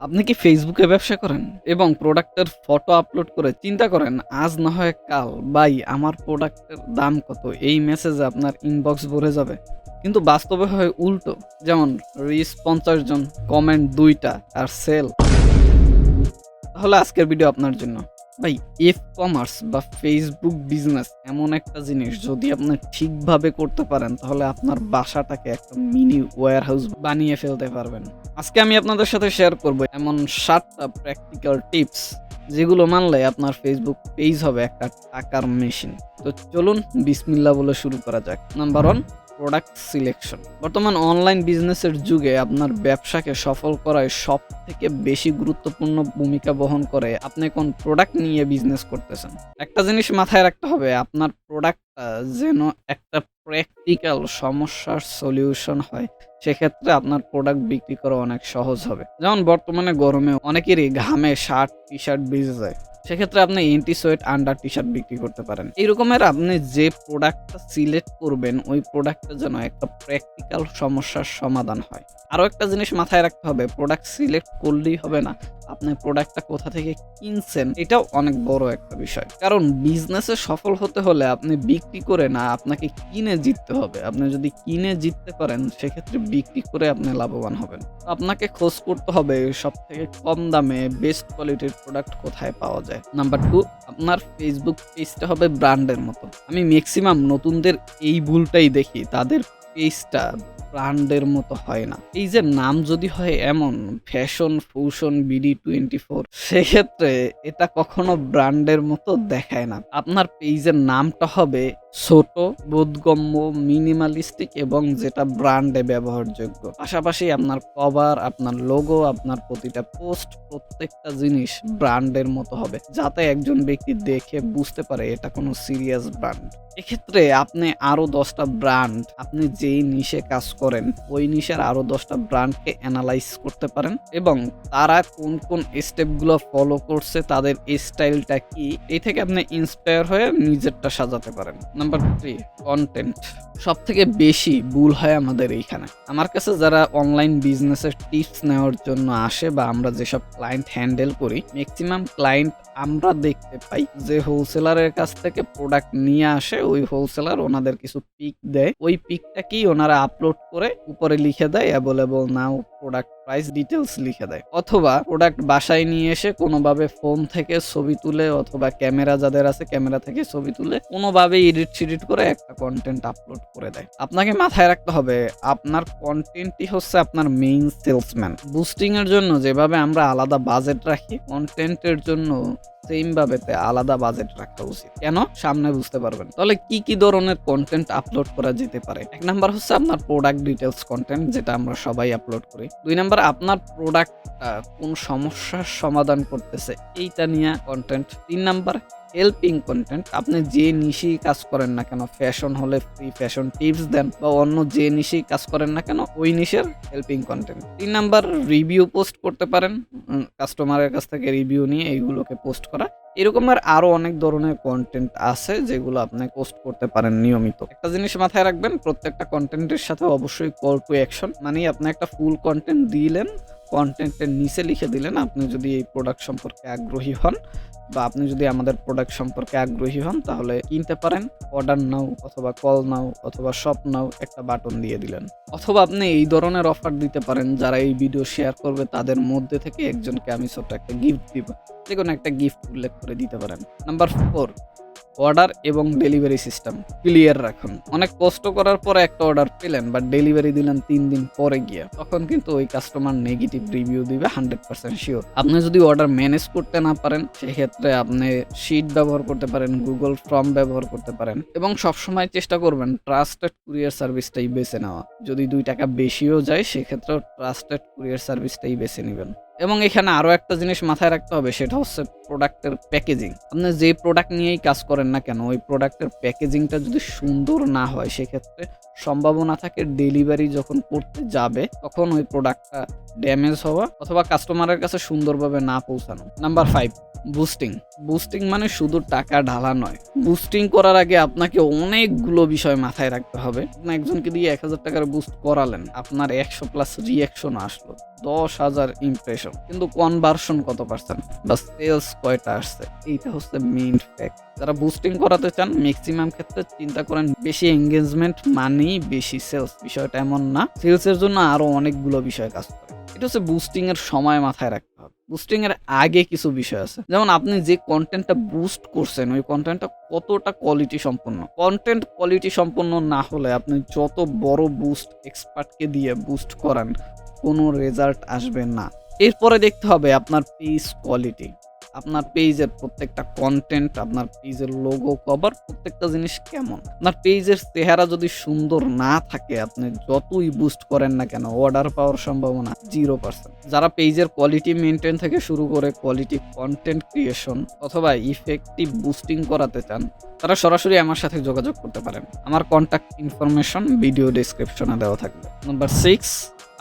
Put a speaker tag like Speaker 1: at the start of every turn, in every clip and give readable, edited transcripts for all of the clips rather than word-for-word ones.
Speaker 1: আপনি কি ফেসবুকে ব্যবসা করেন এবং প্রোডাক্টের ফটো আপলোড করে চিন্তা করেন আজ না হয় কাল ভাই আমার প্রোডাক্টের দাম কত, এই মেসেজে আপনার ইনবক্স ভরে যাবে। কিন্তু বাস্তবে হয় উল্টো। যেমন রিচ 50 জন, কমেন্ট 2টা আর সেল। তাহলে আজকের ভিডিও আপনার জন্য। ভাই, কমার্স বা ফেসবুক বিজনেস এমন একটা জিনিস, যদি আপনি ঠিকভাবে করতে পারেন তাহলে আপনার বাসাটাকে একটা মিনি ওয়্যার হাউস বানিয়ে ফেলতে পারবেন। আজকে আমি আপনাদের সাথে শেয়ার করব এমন 7টা প্র্যাকটিক্যাল টিপস, যেগুলো মানলে আপনার ফেসবুক পেজ হবে একটা টাকার মেশিন। তো চলুন বিসমিল্লাহ বলে শুরু করা যাক। Number 1, product selection. বর্তমান অনলাইন বিজনেসের যুগে আপনার ব্যবসাকে সফল করায় সবথেকে বেশি গুরুত্বপূর্ণ ভূমিকা বহন করে আপনি কোন প্রোডাক্ট নিয়ে বিজনেস করতেছেন। একটা জিনিস মাথায় রাখতে হবে, আপনার প্রোডাক্টটা যেন একটা প্র্যাকটিক্যাল সমস্যার সলিউশন হয়। সেক্ষেত্রে আপনার প্রোডাক্ট বিক্রি করা অনেক সহজ হবে। যেমন বর্তমানে গরমে অনেকেরই ঘামে শার্ট টি শার্ট ভিজে যায়, সেক্ষেত্রে আপনি anti sweat under T shirt বিক্রি করতে পারেন। এই রকমের আপনি যে প্রোডাক্টটা সিলেক্ট করবেন, ওই প্রোডাক্টটা যেন একটা প্র্যাকটিক্যাল সমস্যার সমাধান হয়। আরও একটা জিনিস মাথায় রাখতে হবে, প্রোডাক্ট সিলেক্ট করলেই হবে না, আপনি প্রোডাক্টটা কোথা থেকে কিনছেন এটাও অনেক বড় একটা বিষয়। কারণ বিজনেসে সফল হতে হলে আপনি বিক্রি করে না, আপনাকে কিনে জিততে হবে। আপনি যদি কিনে জিততে পারেন, সেক্ষেত্রে বিক্রি করে আপনি লাভবান হবেন। আপনাকে খোঁজ করতে হবে সবথেকে কম দামে বেস্ট কোয়ালিটির প্রোডাক্ট কোথায় পাওয়া যায়। নাম্বার 2, আপনার ফেসবুক পেজটা হবে ব্র্যান্ডের মতো। আমি ম্যাক্সিমাম নতুনদের এই ভুলটাই দেখি, তাদের পেজটা ব্র্যান্ডের মতো হয় না। এই যে নাম যদি হয় এমন ফ্যাশন ফিউশন BD24, সেক্ষেত্রে এটা কখনো ব্র্যান্ডের মতো দেখায় না। আপনার পেজের নামটা হবে ছোট, বোধগম্য, মিনিমালিস্টিক এবং যেটা ব্র্যান্ডে ব্যবহারযোগ্য। পাশাপাশি আপনার কভার, আপনার লোগো, আপনার প্রতিটা পোস্ট, প্রত্যেকটা জিনিস ব্র্যান্ডের মতো হবে, যাতে একজন ব্যক্তি দেখে বুঝতে পারে এটা কোনো সিরিয়াস ব্র্যান্ড। এক্ষেত্রে আপনি আরো 10টা ব্র্যান্ড, আপনি যেই নিশে কাজ করেন ওই নিশের আরো 10টা ব্র্যান্ডকে অ্যানালাইজ করতে পারেন এবং তারা কোন কোন স্টেপগুলো ফলো করছে, তাদের স্টাইলটা কি, এই থেকে আপনি ইন্সপায়ার হয়ে নিজেরটা সাজাতে পারেন। Number 3, content. সব থেকে বেশি ভুল হয় আমাদের এইখানে। আমার কাছে যারা অনলাইন বিজনেসের টিপস নেওয়ার জন্য আসে বা আমরা যেসব ক্লায়েন্ট হ্যান্ডেল করি, ম্যাক্সিমাম ক্লায়েন্ট আমরা দেখতে পাই যে হোলসেলারের কাছ থেকে প্রোডাক্ট নিয়ে আসে, ওই হোলসেলার ওনাদের কিছু পিক দেয়, ওই পিকটাকেই ওনারা আপলোড করে উপরে লিখে দেয় অ্যাভেলেবল নাও, প্রোডাক্ট প্রাইস ডিটেলস লিখে দেয়। অথবা প্রোডাক্ট বাসায় নিয়ে এসে কোনোভাবে ফোন থেকে ছবি তুলে, অথবা ক্যামেরা যাদের আছে ক্যামেরা থেকে ছবি তুলে কোনোভাবে এডিট সিডিট করে একটা কন্টেন্ট আপলোড করে দেয়। আপনাকে মাথায় রাখতে হবে, আপনার কন্টেন্টই হচ্ছে আপনার মেইন সেলসম্যান। বুস্টিং এর জন্য যেভাবে আমরা আলাদা বাজেট রাখি, কন্টেন্টের জন্য সেম ভাবেতে আলাদা বাজেট রাখা উচিত। কেন? সামনে বুঝতে পারবেন। তাহলে কি কি ধরনের কন্টেন্ট আপলোড করা যেতে পারে? 1 নাম্বার হচ্ছে আপনার প্রোডাক্ট ডিটেলস কন্টেন্ট, যেটা আমরা সবাই আপলোড করি। 2 নাম্বার আপনার প্রোডাক্টটা কোন সমস্যার সমাধান করতেছে এইটা নিয়ে কন্টেন্ট। 3 নাম্বার হেল্পিং কন্টেন্ট, আপনি যে নিশেই কাজ করেন না কেন, ফ্যাশন হলে ফ্রি ফ্যাশন টিপস দেন বা অন্য যে নিশেই কাজ করেন না কেন ওই নিশের helping content. 3 number review post করতে পারেন, কাস্টমারের কাছ থেকে রিভিউ নিয়ে এইগুলোকে পোস্ট করা। এরকমের আরো অনেক ধরনের কন্টেন্ট আছে যেগুলো আপনি পোস্ট করতে পারেন নিয়মিত। একটা জিনিস মাথায় রাখবেন, প্রত্যেকটা কন্টেন্টের সাথে অবশ্যই কল টু অ্যাকশন, মানে আপনি একটা ফুল কন্টেন্ট দিলেন, কন্টেন্টের নিচে লিখে দিলেন আপনি যদি এই প্রোডাক্ট সম্পর্কে আগ্রহী হন বা আপনি যদি আমাদের প্রোডাক্ট সম্পর্কে আগ্রহী হন তাহলে কিনতে পারেন, অর্ডার নাও অথবা কল নাও অথবা শপ নাও একটা বাটন দিয়ে দিলেন। অথবা আপনি এই ধরনের অফার দিতে পারেন, যারা এই ভিডিও শেয়ার করবে তাদের মধ্যে থেকে একজনকে আমি ছোট্ট একটা গিফট দিব, যে কোনো একটা গিফট উল্লেখ করে দিতে পারেন। নাম্বার 4, অর্ডার এবং ডেলিভারি সিস্টেম ক্লিয়ার রাখুন। অনেক কষ্ট করার পরে একটা অর্ডার পেলেন বা ডেলিভারি দিলেন 3 দিন পরে গিয়ে, তখন কিন্তু ওই কাস্টমার নেগেটিভ রিভিউ দিবে 100% শিওর। আপনি যদি অর্ডার ম্যানেজ করতে না পারেন, সেক্ষেত্রে আপনি শিট ব্যবহার করতে পারেন, গুগল ফর্ম ব্যবহার করতে পারেন এবং সবসময় চেষ্টা করবেন ট্রাস্টেড কুরিয়ার সার্ভিসটাই বেছে নেওয়া। যদি 2 টাকা বেশিও যায়, সেক্ষেত্রেও ট্রাস্টেড কুরিয়ার সার্ভিসটাই বেছে নেবেন। এবং এখানে আরো একটা জিনিস মাথায় রাখতে হবে, সেটা হচ্ছে প্রোডাক্টের প্যাকেজিং। আপনি যে প্রোডাক্ট নিয়েই কাজ করেন না কেন, ওই প্রোডাক্টের প্যাকেজিংটা যদি সুন্দর না হয়, সেক্ষেত্রে সম্ভাবনা থাকে ডেলিভারি যখন করতে যাবে তখন ওই প্রোডাক্টটা ড্যামেজ হওয়া অথবা কাস্টমারের কাছে সুন্দরভাবে না পৌঁছানো। Number 5, boosting. বুস্টিং মানে শুধু টাকা ঢালা নয়। বুস্টিং করার আগে আপনাকে অনেকগুলো বিষয় মাথায় রাখতে হবে। আপনি একজনকে দিয়ে 1000 টাকার বুস্ট করালেন, আপনার 100+ রিয়াকশন আসলো, 10,000 ইমপ্রেশন, কিন্তু কনভার্সন কত পার্সেন্ট বা সেলস কয়টা আসছে, এইটা হচ্ছে মেইন ফ্যাক্ট। যারা বুস্টিং করাতে চান ম্যাক্সিমাম ক্ষেত্রে চিন্তা করেন বেশি এঙ্গেজমেন্ট মানেই বেশি সেলস। বিষয়টা এমন না, সেলসের জন্য আরো অনেকগুলো বিষয় কাজ করে। এটা হচ্ছে বুস্টিং এর সময় মাথায় রাখতে হবে। বুস্টিং এর আগে কিছু বিষয় আছে, যেমন আপনি যে কন্টেন্টটা বুস্ট করছেন ওই কন্টেন্টটা কতটা কোয়ালিটি সম্পন্ন। কন্টেন্ট কোয়ালিটি সম্পন্ন না হলে আপনি যত বড় বুস্ট এক্সপার্টকে দিয়ে বুস্ট করান, কোনো রেজাল্ট আসবে না। এরপরে দেখতে হবে আপনার পেজ কোয়ালিটি। আপনার পেজের প্রত্যেকটা কন্টেন্ট, আপনার পেজের লোগো, কভার, প্রত্যেকটা জিনিস কেমন। আপনার পেজের চেহারা যদি সুন্দর না থাকে, আপনি যতই বুস্ট করেন না কেন, অর্ডার পাওয়ার সম্ভাবনা 0%। যারা পেজের কোয়ালিটি মেনটেন থেকে শুরু করে কোয়ালিটি কন্টেন্ট ক্রিয়েশন অথবা ইফেক্টিভ বুস্টিং করাতে চান, তারা সরাসরি আমার সাথে যোগাযোগ করতে পারেন। আমার কন্ট্যাক্ট ইনফরমেশন ভিডিও ডেসক্রিপশনে দেওয়া থাকবে। নাম্বার 6,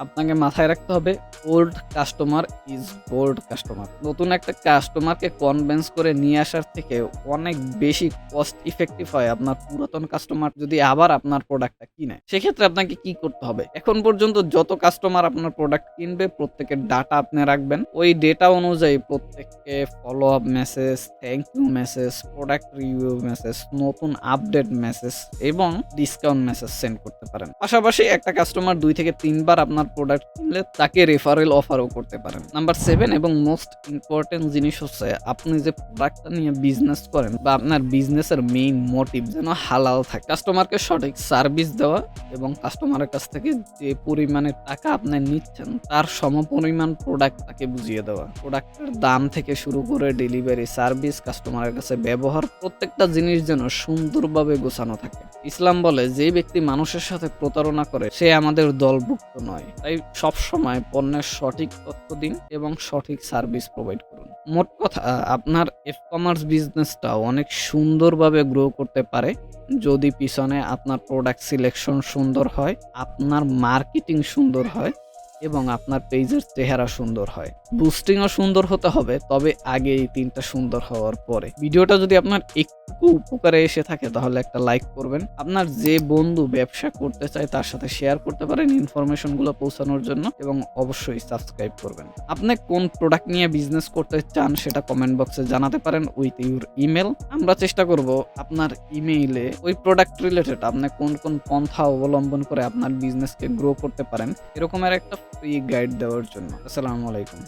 Speaker 1: আপনাকে মাথায় রাখতে হবে old customer is gold customer. নতুন একটা কাস্টমারকে কনভিন্স করে নিয়ে আসার থেকে অনেক বেশি কস্ট ইফেক্টিভ হয় আপনার পুরাতন কাস্টমার যদি আবার আপনার প্রোডাক্টটা কিনে। সেক্ষেত্রে আপনাকে কি করতে হবে, এখন পর্যন্ত যত কাস্টমার আপনার প্রোডাক্ট কিনবে প্রত্যেকের ডাটা আপনি রাখবেন। ওই ডেটা অনুযায়ী প্রত্যেককে follow up message, thank you message, product review message, নতুন আপডেট মেসেজ এবং ডিসকাউন্ট মেসেজ সেন্ড করতে পারেন। পাশাপাশি একটা কাস্টমার 2 থেকে 3 বার আপনার প্রোডাক্ট কিনলে তাকে রেফারেল অফারও করতে পারেন। নাম্বার 7 এবং মোস্ট ইম্পর্টেন্ট জিনিস হচ্ছে, আপনি যে প্রোডাক্টটা নিয়ে বিজনেস করেন বা আপনার বিজনেসের মেইন মোটিভ যেন হালাল থাকে। কাস্টমারকে সঠিক সার্ভিস দেওয়া এবং কাস্টমারের কাছ থেকে যে পরিমাণে টাকা আপনি নিচ্ছেন তার সমপরিমাণ প্রোডাক্ট তাকে বুঝিয়ে দেওয়া। প্রোডাক্টের দাম থেকে শুরু করে ডেলিভারি সার্ভিস, কাস্টমারের কাছে ব্যবহার, প্রত্যেকটা জিনিস যেন সুন্দরভাবে গোছানো থাকে। ইসলাম বলে, যে ব্যক্তি মানুষের সাথে প্রতারণা করে সে আমাদের দলভুক্ত নয়। তাই সবসময় পণ্যের সঠিক তথ্য দিন এবং সঠিক সার্ভিস প্রোভাইড করুন। মোট কথা, আপনার ই-কমার্স বিজনেসটা অনেক সুন্দরভাবে গ্রো করতে পারে যদি পিছনে আপনার প্রোডাক্ট সিলেকশন সুন্দর হয়, আপনার মার্কেটিং সুন্দর হয় এবং আপনার পেজের চেহারা সুন্দর হয়। বুস্টিংও সুন্দর হতে হবে, তবে আগে এই 3টা সুন্দর হওয়ার পরে। ভিডিওটা যদি আপনার একটু উপকারে এসে থাকে তাহলে একটা লাইক করবেন। আপনার যে বন্ধু ব্যবসা করতে চায় তার সাথে শেয়ার করতে পারেন ইনফরমেশনগুলো পৌঁছানোর জন্য এবং অবশ্যই সাবস্ক্রাইব করবেন। আপনি কোন প্রোডাক্ট নিয়ে বিজনেস করতে চান সেটা কমেন্ট বক্সে জানাতে পারেন উইথ ইউর ইমেল। আমরা চেষ্টা করব আপনার ইমেইলে ওই প্রোডাক্ট রিলেটেড আপনি কোন কোন পন্থা অবলম্বন করে আপনার বিজনেসকে গ্রো করতে পারেন এরকমের একটা ফ্রি গাইড দেওয়ার জন্য। আসসালামু আলাইকুম।